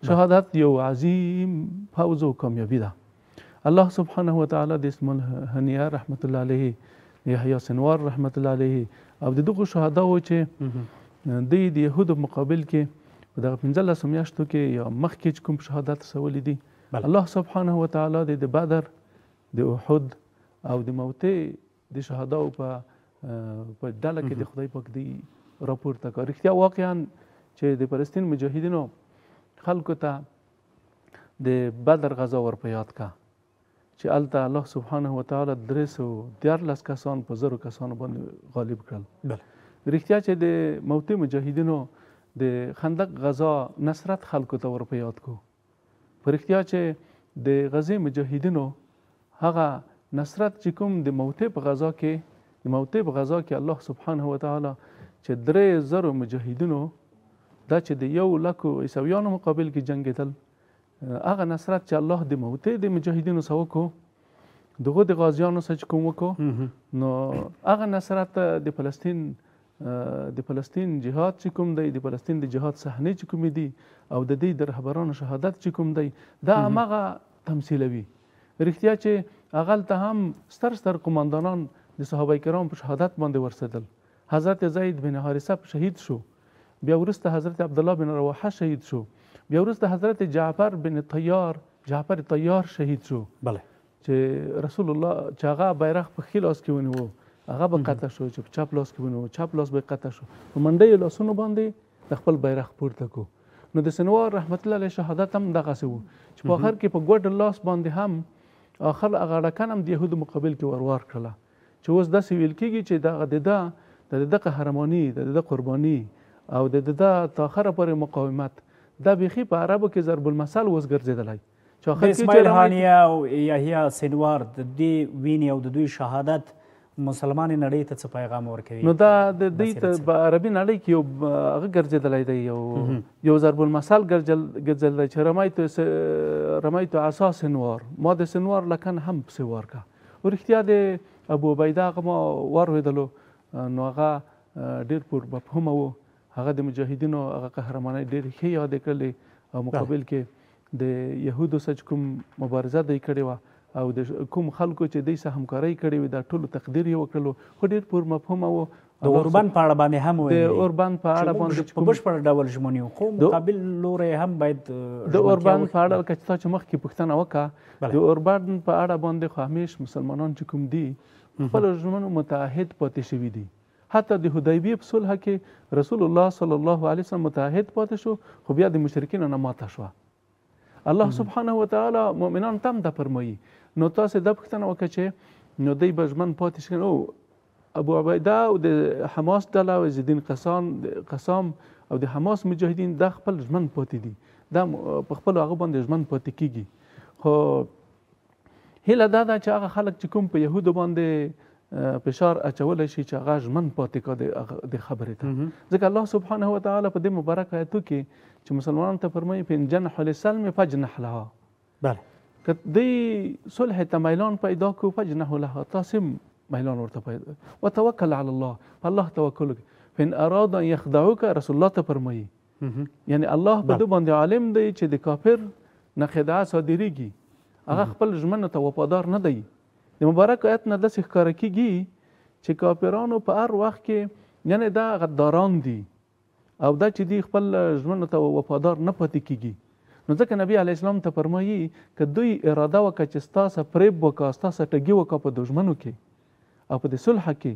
شهادت یو عظیم فوز او کامیابي ده. الله سبحانه وتعالی د اسماعیل هنیه رحمت الله علیه، یحیی سنوار رحمت الله علیه او د دغو شهداو چې دوی د یهودو مقابل کې په دغه 15 میاشتو کې یا مخکې چې کوم شهادت رسولي دي، الله سبحانه وتعالی د بدر، د احد او د موتې د شهداو په ډله کې د خدای پاک دی راپورته کړ. رښتیا واقعا چې د فلسطین مجاهدینو خلکو ته د بدر غزا ور په یاد کا چې هلته الله سبحانه وتعالی 314 کسان په 1000 کسانو باندې غالب کړل. رښتیا چې د موتې مجاهدینو د خندق غزا نصرت خلکو ته ور په یاد کو. په رښتیا چې د غزې مجاهدینو هغه نصرت چې کوم د موتې په غزا کې الله سبحانه وتعالی چې 3000 مجاهدینو دا چې د 100,000 عیسویانو مقابل کې جنګېدل، هغه نصرت چې الله د موتې د مجاهدینو سره وکړو، دغه د غازیانو سره چې کوم وکړو، نو هغه نصرت د فلسطین جهاد چې کوم دی، د فلسطین د جهاد صحنې چې کومې دي او د دې د رهبرانو شهادت چې کوم دی، دا همغه تمثیلوي. رښتیا چې هغلته هم ستر قماندانان د صحابه کرام په شهادت باندې ورسېدل. حضرت زید بن حارثه شهید شو، بیا وروسته حضرت عبدالله بن رواحه شهید شو، بیا وروسته حضرت جعفر طیار شهید شو. چې رسول الله چې هغه بیرغ په ښي لاس کې ونیو، هغه به قطع شو، چې په چپ لاس کې ونیو چپ لاس به قطع شو، په منډیو لاسونو باندې د خپل بیرغ پورته کو. نو د سنوار رحمت الله علیه شهادت هم دغسې و چې په آخر کې په ګوډ لاس باندې هم آخر هغه ډکن هم د یهودو مقابل کې وروار کړله، چې اوس داسې ویل کېږي چې د ده قهرماني، د ده قرباني او د ده تا آخره پورې مقاومت دا بیخي په عربو کې ضرب المثل اوس ګرځېدلی. د اسماعیل هانیه او یحیی سنوار د دې وینې او د دوی شهادت مسلمانې نړۍ ته څه پیغام ورکوي؟ نو دا د دوی ته په عربي نړۍ کې یو هغه ګرځېدلی دی، یو ضرب المثل ګرځېدلی دی چې رمیت عصا سنوار، ما د سنوار لکن هم پسې وار کا. رښتیا د ابو عبیده هغه ما واورېدلو، نو هغه ډېر پر مفهومه و، هغه د مجاهدینو هغه قهرمانۍ ډېرې ښې یادې کړلې او مقابل کې د یهودو سره کوم مبارزه دوی کړې وه او د کوم خلکو چې دوی سره همکارۍ کړې وې دا ټولو تقدیر یې وکړلو، خو ډېر پر مفهومه و. د اوربند په اړه باندې هم ویل، د اوربند په اړه باندې په بشپړ ډول ژمن یو، خو مقابل لوری هم باید د اوربند په اړه که تا چې مخکې پوښتنه وکړه، د اوربند په اړه باندې خو همیش مسلمانان چې کوم دي خپلو ژمنو متعهد پاتې شوي دي. حتی د حدیبیې په صلح کې رسول الله صلی الله علیه وسلم متعهد پاتې شو، خو بیا د مشرکینو نه ماته شوه. الله سبحانه وتعالی مؤمنان ته هم دا فرمایي. نو تاسې دا پوښتنه وکړه چې نو دوی به ژمن پاتې شي. نو ابو عبیده او د حماس ډله او عزالدین قسام او د حماس مجاهدین دا خپل ژمن پاتې دي، دا په خپلو هغه باندې ژمن پاتې کېږي. خو هیله دا ده چې هغه خلک چې کوم په یهودو باندې فشار اچولی شي چې هغه ژمن پاتې کړه د خبرې ته، ځکه الله سبحانه وتعالی په دې مبارک آیتو کې چې مسلمانانو ته فرمایي فإن جنحوا للسلم فاجنح لها، که دوی صلح ته میلان پیدا کړو فاجنحوا لها، تاسې میلان ورته پیدا وتوکل علی الله، په الله توکل وکړئ. فإن اراد ان یخدعوک، رسول الله ته فرمایي یعنی الله په دې باندې عالم دی چې د کافر نه خدعه صادریږي، هغه خپل ژمنو ته وفادار نه دی. د مبارک آیت نه داسې ښکاره کېږي چې کافرانو په هر وخت کې یعنی دا غداران دي او دا چې دی خپل ژمنو ته وفادار نه پاتې کېږي. نو ځکه نبی علیه السلام ته فرمایي که دوی اراده وکړه چې ستاسو فریب وکړه، ستاسو ټګي وکړه په دښمنو کې او په دې صلح کې،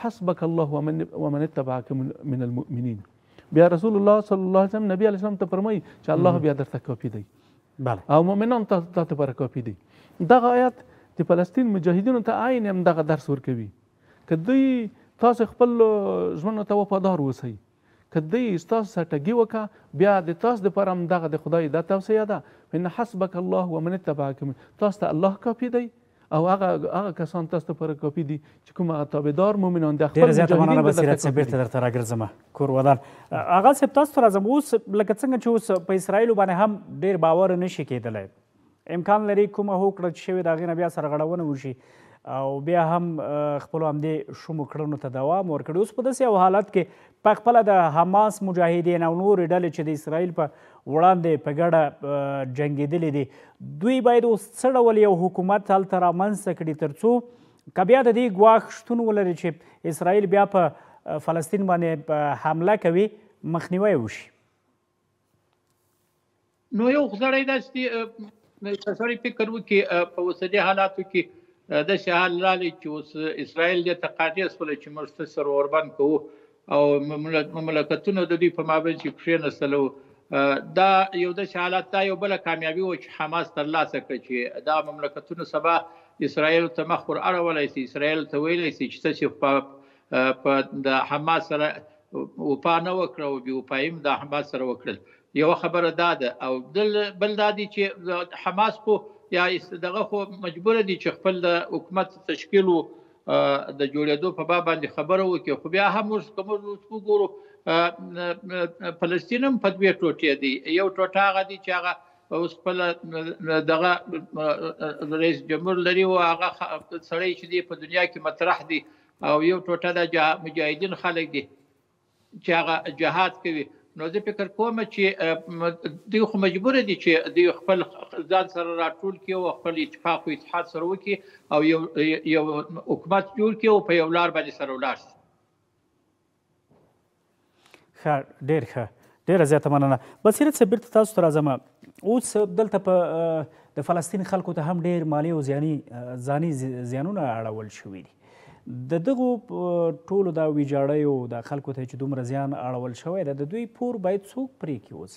حسبک الله ومن اتبعک من المؤمنین، بیا رسول الله صلی الله علیه وسلم نبی علیه السلام ته فرمایي چې الله بیا درته کافي دی او مؤمنان ته لپاره کافي دی. دغه آیت د فلسطین مجاهدینو ته عین هم دغه درس ورکوي، که دوی تاسو خپل ژمنو ته وفادار اوسئ، که دوی ستاسو سره ټګي وکړه، بیا د تاسو دپاره هم دغه د خدای دا توصیه ده فإن حسبک الله ومن اتبعک، تاسو ته الله کافي دی او هغه کسان تاسو ته لپاره کافي دي چې کوم هغه تابعدار مؤمنان دي. ډېره زیاته مننه بصیرت صاحب، بېرته درته راګرځم کور ودان. اغا صاحب تاسو ته راځم، اوس لکه څنګه چې اوس په اسرائیلو باندې هم ډېر باور نه شي کېدلی، امکان لري کومه هوکړه چې شوې د هغې نه بیا سرغړونه وشي. او بیا هم خپلو همدې شومو کړنو ته دوام ورکړی. اوس په داسې یو حالت کې په خپله د حماس مجاهدین او نورې ډلې چې د اسرائیل په وړاندې په ګډه جنګېدلې دي، دوی باید اوس څه ډول یو حکومت هلته رامنځته کړي تر څو که بیا د دې ګواښ شتون ولري چې اسرائیل بیا په فلسطین باندې حمله کوي مخنیوی وشي؟ نو یو سړی داسې سړی فکر وکړي په اوسني حالاتو کې داسې حال راغلی چې اوس اسرائیل دې ته قاطع شوله چې موږ ته سر اوربند کوو او مملکتونه د دوی په مابین کې کښېنستلو. دا یو داسې حالات، دا یو بله کامیابي وه چې حماس ترلاسه کړه چې دا مملکتونه سبا اسرائیل ته مخ ور اړولی شي، اسرائیل ته ویلی شي چې تاسې په د حماس سره وفا نه وکړه او بې وفایي د حماس سره وکړل. یوه خبره دا ده. او بل دا دی چې حماس خو یا دغه خو مجبوره دي چې خپل د حکومت تشکیلو د جوړېدو په باب باندې خبره وکړي، خو بیا هم موږ که موږ وګورو فلسطین هم په دوې ټوټې دی. یو ټوټه هغه دی چې هغه اوس خپله دغه رئیس جمهور لري او هغه سړی چې دی په دنیا کې مطرح دی، او یو ټوټه د مجاهدین خلک دي چې هغه جهاد کوي. نو زه فکر کوم چې دوی خو مجبوره دي چې دوی خپل ځان سره راټول کړي او خپل اتفاق او اتحاد سره وکړي او یو حکومت جوړ کړي او په یو لار باندې سره ولاړ شي. ښه، ډېر ښه، ډېره زیاته مننه. بصیرت صاحب بیرته تاسو ته راځم. اوس دلته په د فلسطین خلکو ته هم ډېر مالي او ځاني زیانونه اړول شوي دي. د دغو ټولو دا ویجاړیو د خلکو ته چې دومره زیان اړول شوی ده، د دوی پور باید څوک پرې کړي؟ اوس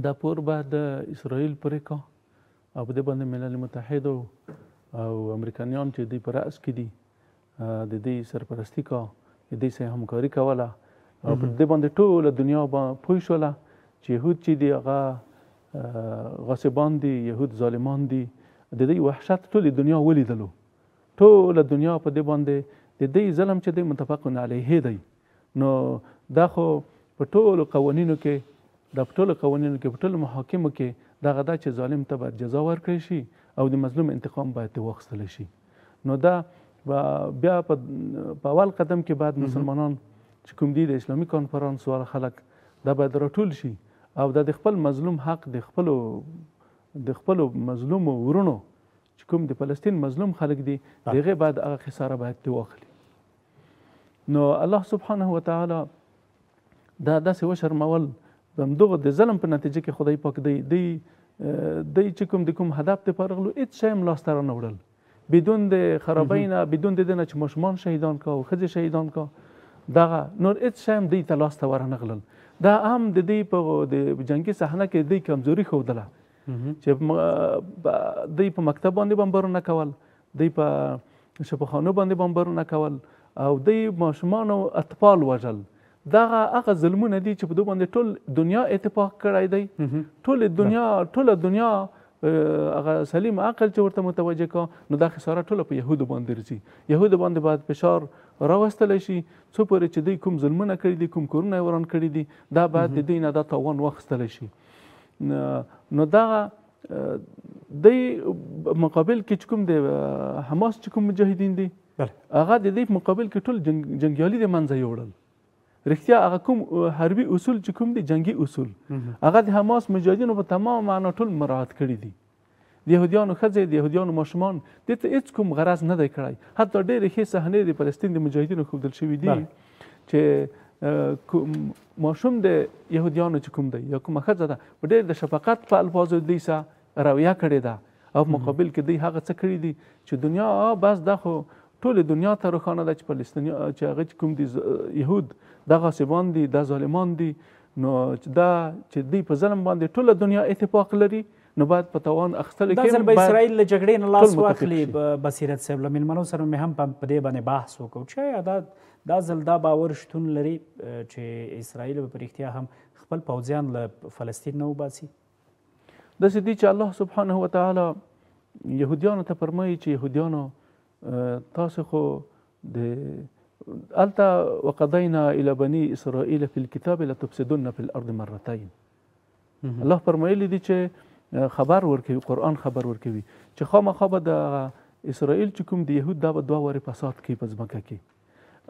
دا پور باید اسرائیل پرې کا او په دې باندې ملل متحد او امریکایان چې دوی په رأس کې دي د دې سرپرستي کا، د دې سره همکاري کوله او په دې باندې ټوله دنیا پوه شوله چې یهود چې دي هغه غاصبان دي، یهود ظالمان دي. د دې وحشت ټولې دنیا ولیدلو، ټوله دنیا په دې باندې د دې ظلم چې دی متفقون علیه دی. نو دا خو په ټولو قوانینو کې په ټولو محاکمو کې دغه دا چې ظالم ته باید جزا ورکړی شي او د مظلوم انتقام باید ترې واخیستلی شي. نو دا بیا په اول قدم کې باید مسلمانان چې کوم دي د اسلامي کانفرانس والا خلک دا باید راټول شي او دا د خپل مظلوم حق د خپلو مظلومو ورونو چې کوم د فلسطین مظلوم خلک دي د هغې باید هغه خساره باید ترې واخلي. نو الله سبحانه وتعالی دا داسې وشرمول د همدغه د ظلم په نتیجه کې خدای پاک دی چې کوم د کوم هدف دپاره غلو هېڅ شی هم لاسته رانه وړل، بدون د خرابۍ نه، بدون د دې نه چې ماشومان شهیدان کا او ښځې شهیدان کا، دغه نور هېڅ شی هم دوی ته لاسته ورنه غلل. دا هم د دوی په د جنګي صحنه کې دوی کمزوري ښودله چې دوی په مکتب باندې بمبارونه کول، دوی په شفاخانو باندې بمبارونه کول او دوی ماشومان او اطفال وژل. دغه هغه ظلمونه دي چې په دوی باندې ټول دنیا اتفاق کړی دی، ټوله دنیا هغه سلیم عقل چې ورته متوجه کا. نو دا خساره ټوله په یهودو باندې راځي. یهودو باندې باید فشار راوستلی شي څو پورې چې دوی کوم ظلمونه کړي دي، کوم کورونه یې وران کړي دي، دا باید د دوی نه دا تاوان واخیستلی شي. نو دغه دی مقابل کې چې کوم د حماس چې کوم مجاهدین دي هغه د دې مقابل کې ټول جنګیالي د منځه یوړل. رښتیا هغه کوم حربي اصول چې کوم دي، جنګي اصول، هغه د حماس مجاهدینو په تمام معنا ټول مراعات کړي دي. د یهودیانو ښځې، د یهودیانو ماشومان دې ته هېڅ کوم غرض نه دی کړی. حتی ډېرې ښې صحنې د فلسطین د مجاهدینو ښودل شوي دي چې ماشوم د یهودیانو چې کوم دی یا کومه ښځه ده په ډېر د شفقت په الفاظو دوی سره رویه کړې ده او مقابل کې دوی هغه څه کړي دي چې دنیا بس دا خو ټولې دنیا ته روښانه ده چې فلسطیني چې هغه چې کوم دي یهود دا غاصبان دي، دا ظالمان دي. نو دا چې دوی په ظلم باندې ټوله دنیا اتفاق لري، نو باید په توان اخیستلو کې دا ځل به اسرائیل له جګړې نه لاس واخلي. بصیرت صاحب له مېلمنو سره مې هم په دې باندې بحث وکړو چې دا ځل دا باور شتون لري چې اسرائیل به په رښتیا هم خپل پوځیان له فلسطین نه وباسي. داسې دي چې الله سبحانه وتعالی یهودیانو ته فرمایي چې یهودیانو تاسو خو د هلته وقضینا الی بني اسرائیل فی الکتاب لتفسدن فی الارض مرتین. الله فرمایلی دي چې خبر ورکوي، قرآن خبر ورکوي چې خامخا به د اسرائیل چې کوم د یهود دا به 2 وارې فساد کوي په ځمکه کې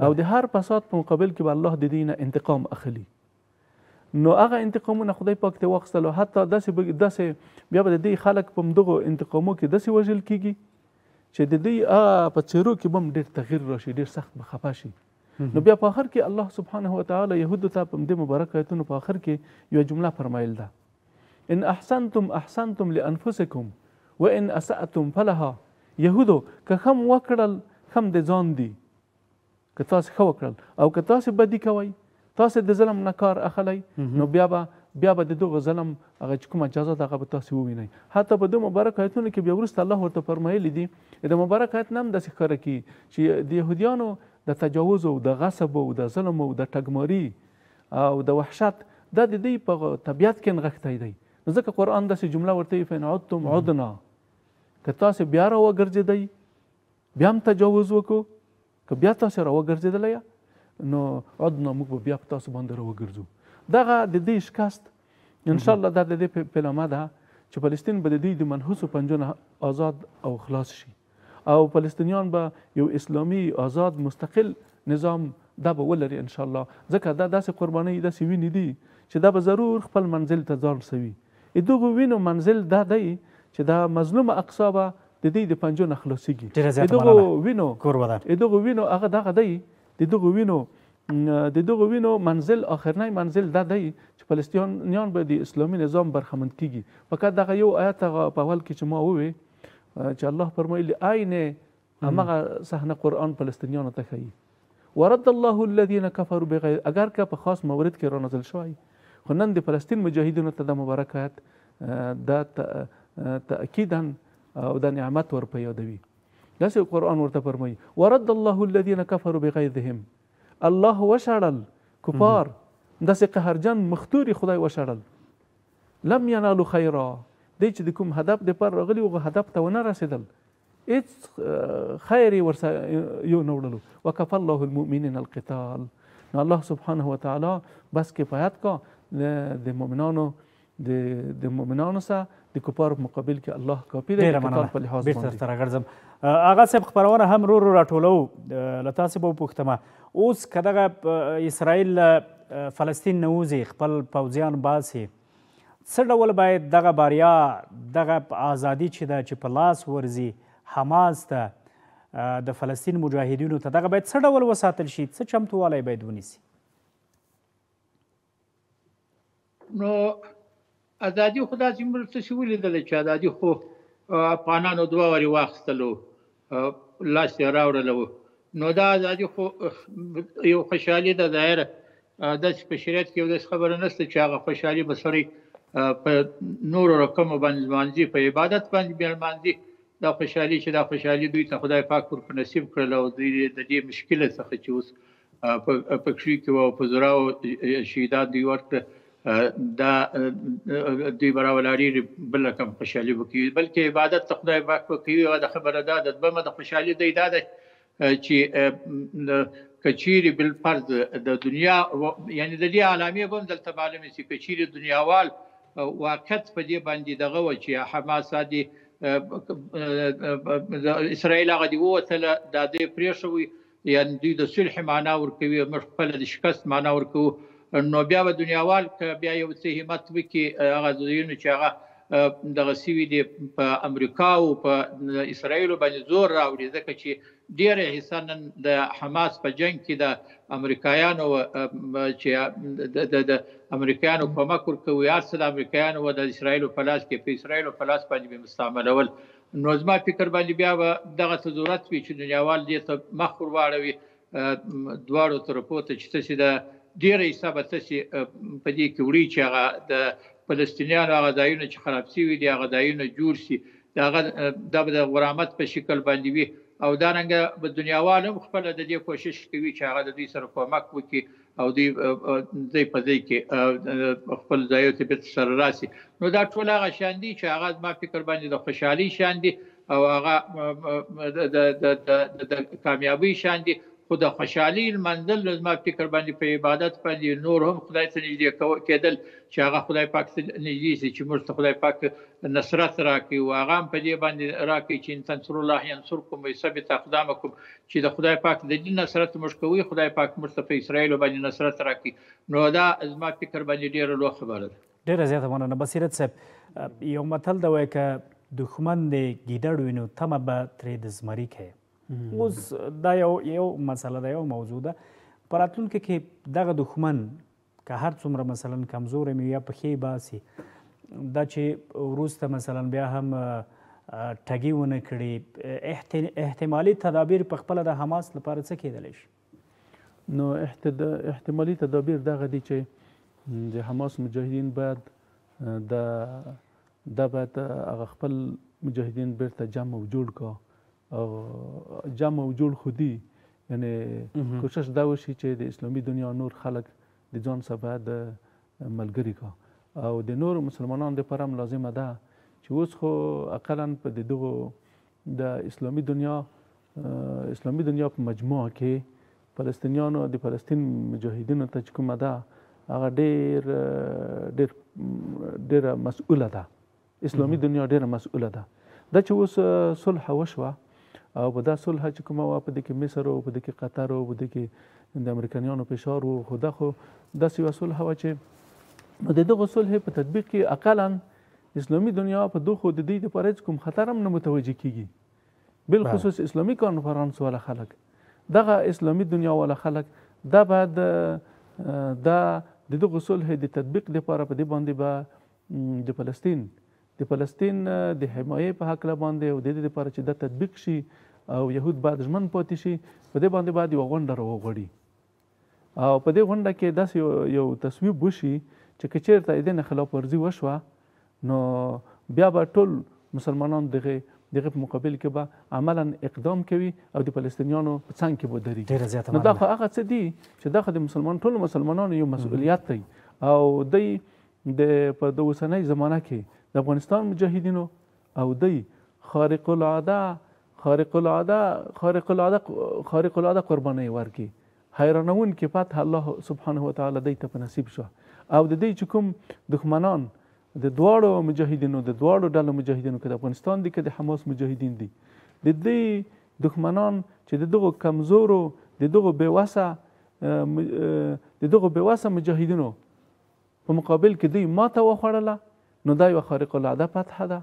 او د هر فساد په مقابل کې به الله د دې نه انتقام اخلي. نو هغه انتقامونه خدای پاک ته واخیستل او حتی داسې بیا به د دې خلک په همدغو انتقامو کې داسې وژل کېږي چې د دې په څېرو کې به هم ډېر تغیر راشي، ډېر سخت به خفه شي. نو بیا په آخر کې الله سبحانه وتعالی یهودو ته په همدې مبارک آیتونو په آخر کې یوه جمله فرمایل ده: ان احسنتم احسنتم لانفسکم وان اسأتم فلها. یهودو که ښه وکړل ښه د ځان دي، که تاسې ښه وکړل او که تاسې بدي کوئ، تاسې د ظلم نه کار اخلی، نو بیا به د دغه ظلم هغه چې کومه جزا ده هغه به تاسې ووینئ. حتی په دې مبارک آیتونو کې بیا وروسته الله ورته فرمایلی دي، د مبارک آیت نه هم داسې ښکاره کړي چې د یهودیانو د تجاوز او د غصب او د ظلم او د ټګماري او د وحشت دا د دوی په طبیعت کې نغښتی دی. نو ځکه قرآن داسې جمله ورته وایي: فإن عدتم عدنا. که تاسې بیا را وګرځېدئ، بیا هم تجاوز وکړو، که بیا تاسې را وګرځېدلی نو عدنا، موږ به بیا په تاسو باندې را وګرځو. دغه د دې شکست انشاءالله دا د دې پیلامه ده چې فلسطین به د دوی د منحوسو پنجو نه آزاد او خلاص شي او فلسطینیان به یو اسلامي آزاد مستقل نظام دا به ولري انشاءالله. ځکه دا داسې قربانۍ داسې وینې دي چې دا به ضرور خپل منزل ته ځان رسوي. دغو وینو منزل دا دی چې دا مظلوم اقصا به د دوی د پنجو نه خلاصېږي. دغو وینو هغه دغه دی، د دغو وینو منزل آخرنی منزل دا دی چې فلسطینیان به د اسلامي نظام برخمند کیږي. فقط دغه یو آیت هغه په اول کې چې ما ووی چې الله فرمایلی عین همغه صحنه قرآن فلسطینیانو ته ښیي: ورد الله الذین کفروا بغیر. اگر که په خاص مورد کې را نازل شوی، خو نن د فلسطین مجاهدینو ته د مبارک آیت دا تأکیدا او د نعمت ور په یادوي. داسې قرآن ورته فرمایي: ورد الله الذین کفروا بغیظهم. الله وشړل کفار، داسې قهرجن مختوري خدای وشړل. لم ینالو خیرا، دی چې د کوم هدف دپاره راغلي هغه هدف ته ونه رسېدل، هېڅ خیر یې ورسره یو نه وړلو. وکفى الله المؤمنین القتال. نو الله سبحانه وتعالی بس کفایت کا د مؤمنانو سره د کفارو په مقابل کې الله کافي دی. د قتال په لحاظ باندې سره ګرځم. آغا صاحب خپرونه هم رو راټولو، له تاسې به وپوښتمه اوس که دغه اسرائیل فلسطین نه وځي، خپل پوځیان باسي، څه ډول باید دغه بریا، دغه ازادي چې ده چې په لاس ورځي حماس ته، د فلسطین مجاهدینو ته، دغه باید څه ډول وساتل شي؟ څه چمتووالی باید ونیسي؟ نو ازادي خو داسې موږ څه ولیدله چې ازادي خو افغانانو 2 وارې واخیستلو، لاس یې راوړلو. نو دا ازادي خو یو خوشحالي ده ظاهره. داسې په شریعت کې یو داسې خبره نشته چې هغه خوشحالي به سړی په نورو رقمو باندې لمانځي، په عبادت باندې بیا لمانځي. دا خوشحالي چې دا خوشحالي دوی ته خدای پاک ور په نصیب کړل او دوی د دې مشکله څخه چې اوس په کښې کې وه او په زراو شهیدان دوی ورکړه، دا دوی به راولاړېږي بل رقم خوشحالي به کوي، بلکې عبادت ته خدای پاک به کوي. او د خبره دا ده، دویمه د خوشحالي دی دا ده چې که چیرې بالفرض د دنیا یعنې د دې علامې به هم دلته معلومې شي، که چیرې دنیاوال واقعیت په دې باندې دغه وه چې حماس اسرائیل هغه دې ووتله، دا دوی پرېښوي، یعنې دوی د صلح معنا ورکوي، موږ خپله د شکست معنا ورکوو. نو بیا به دنیاوال که بیا یو څه همت وکړي، هغه ځایونه چې هغه دغه سوي دي په امریکا او په اسرائیلو باندې زور راوړي، ځکه چې ډېره حصه نن د حماس په جنګ کې د امریکایانو چې د امریکایانو کومک ورکوي، هر څه د امریکایانو و د اسرائیلو په لاس کې، په اسرائیلو په لاس باندې به مستعملول. نو زما فکر باندې بیا به دغه ته ضرورت وي چې دنیاوال دې ته مخ ور واړوي دواړو طرفو ته، چې تاسې د ډېره حصه به تاسې په دې کې وړي چې هغه د فلسطینیانو هغه ځایونه چې خراب شوي دي هغه ځایونه جوړ شي، دا به د غرامت په شکل باندې وي. او دارنګه به دنیاوال هم خپله د دې کوشش کوي چې هغه د دوی سره کومک وکړي او دوی ځای په ځای کې خپل ځایو ته بېرته سره راسي. نو دا ټول هغه شیان دي چې هغه زما فکر باندې د خوشحالۍ شیان دي او هغه د کامیابۍ شیان دي. خو د خوشحالي لمانځل زما فکر باندې په عبادت باندې نور هم خدای ته نږدې کېدل چې هغه خدای پاک ته نږدې شي چې موږ ته خدای پاک نصرت راکړي او هغه هم په دې باندې راکړي چې ان تنصروا الله ینصرکم ویثبت اقدامکم چې د خدای پاک د دین نصرت موږ کوي خدای پاک موږ ته په اسرائیل باندې نصرت راکړي نو دا زما فکر باندې ډېره لویه خبره ده. ډېره زیاته مننه. بصیرت صاحب یو متل دی وایي که دښمن د ګیدړ وي نو تمه به ترې د زمري کوي. اوس دا یو مسله ده، یو موضوع ده. په راتلونکي کې دغه دښمن که هر څومره مثلا کمزوری وي یا پښې باسي دا چې وروسته مثلا بیا هم ټګي ونه کړي، احتمالي تدابیر په خپله د حماس لپاره څه کیدلی شي؟ نو احتمالي تدابیر دغه دي چې د حماس مجاهدین باید دا باید هغه خپل مجاهدین بیرته جمع و جوړ کا او جمع و جوړ خودي، یعنی کوشش دا وشي چې د اسلامي دنیا نور خلک د ځان سره باید ملګري کا او د نور مسلمانانو دپاره هم لازمه ده چې اوس خو اقلا په دغو د اسلامي دنیا په مجموعه کې فلسطینیانو د فلسطین مجاهدینو ته چې کومه ده هغه ډېره مسؤوله ده. اسلامي دنیا ډېره مسؤوله ده. دا چې اوس صلح وشوه او په دا صلح چې کومه وه په دې کې مصر و، په دې کې قطر و، په دې کې د امریکایانو فشار و، خو دا خو داسې یوه صلح وه چې نو د دغو صلح په تطبیق کې اقلا اسلامي دنیا په دغو د دوی دپاره هېڅ کوم خطر هم نه متوجه کېږي. بالخصوص اسلامي کانفرانس والا خلک، دغه اسلامي دنیا والا خلک دا باید دا د دغو صلح د تطبیق دپاره په دې باندې به د فلسطین د حمایې په هکله باندې او د دې لپاره چې دا تطبیق شي او یهود باید ژمن پاتې شي، په دې باندې باید یوه غونډه راوغواړي او په دې غونډه کې داسې یو تصویب وشي چې که چېرته د دې نه خلاف ورزي وشوه نو بیا به ټول مسلمانان دغه په مقابل کې به عملا اقدام کوي او د فلسطینیانو په څنګ کې به درېږي. نو دا خو هغه څه دي چې دا خو د ټولو مسلمانانو یو مسؤلیت دی او دوی په د اوسنۍ زمانه کې د افغانستان مجاهدینو او دوی خارق العاده قربانۍ ورکړي. حیرانونکې فتح الله سبحانه وتعالی دوی ته په نصیب شوه او د دوی چې کوم دښمنان د دواړو مجاهدینو د دواړو ډلو مجاهدینو که د افغانستان دي که د حماس مجاهدین دي، د دوی دښمنان چې د دغو کمزورو د دغو بېوسه مجاهدینو په مقابل کې دوی ماته وخوړله نو دا یو خارق العاده فتحه ده،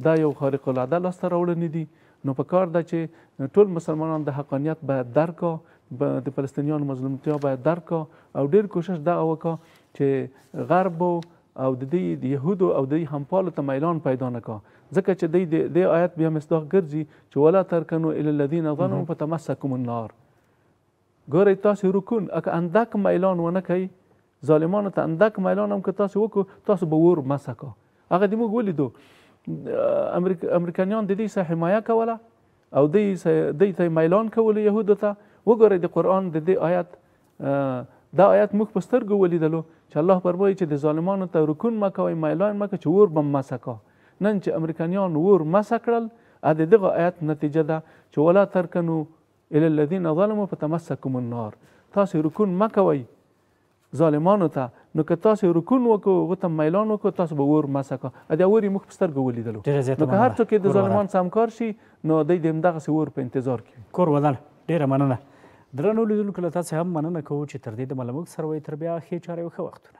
دا یو خارق العاده لاسته راوړنې دي. نو په کار ده چې ټول مسلمانان د حقانیت باید درک کا، د فلسطینیانو مظلومتیا باید درک کا او ډېر کوشش دغه وکړه چې غرب او د دې د یهودو او د همپالو ته میلان پیدا نه کا، ځکه چې د آیت بیا مصداق ګرځي چې ولا ترکنوا الی الذین ظلموا فتمسکم النار. ګورئ تاسې رکون اکه اندک میلان ونه کوئ، ظالمانو ته اندک میلان هم که تاسو وکړو تاسو به ور مسه کا. هغه د موږ ولیدو امریکایان د دې څخه حمایه کوله او دوی ته میلان کولو یهودو ته. وګورئ د قرآن د دې آیت دا آیت موږ په سترګو ولیدلو چې الله فرمایي چې د ظالمانو ته رکون مه کوئ، میلان مه کوئ چې ور به مسه کا. نن چې امریکایان ور مسه کړل د دغه آیت نتیجه ده چې ولا ترکنوا الی الذین ظلموا فتمسکم النار. تاسو رکون مه کوئ ظالمانو ته، نو که تاسو رکون وکړو هغو ته میلان وکړو تاسو به ور مسه کا. دا ور یې موږ په سترګو ولیدلو. نو که هر څوک د ظالمان سره همکار شي نو دوی د همدغسې ور په انتظار کوي. کور ودان ډېره مننه. درنو لیدونکو له تاسې هم مننه کوو چې تر دې دمه له موږ سره وئ. تر بیا ښې چارې او ښه وختونه.